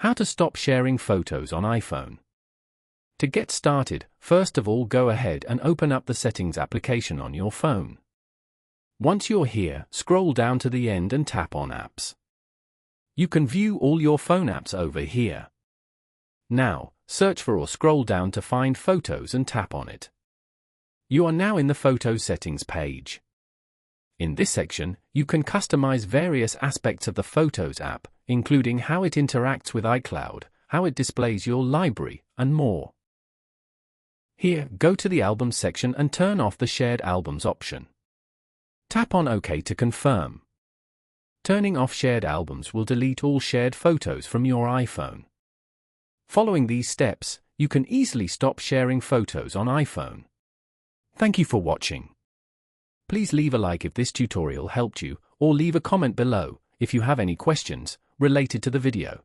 How to stop sharing photos on iPhone. To get started, first of all go ahead and open up the Settings application on your phone. Once you're here, scroll down to the end and tap on Apps. You can view all your phone apps over here. Now, search for or scroll down to find Photos and tap on it. You are now in the Photo Settings page. In this section, you can customize various aspects of the Photos app, including how it interacts with iCloud, how it displays your library, and more. Here, go to the Albums section and turn off the Shared Albums option. Tap on OK to confirm. Turning off shared albums will delete all shared photos from your iPhone. Following these steps, you can easily stop sharing photos on iPhone. Thank you for watching. Please leave a like if this tutorial helped you, or leave a comment below if you have any questions related to the video.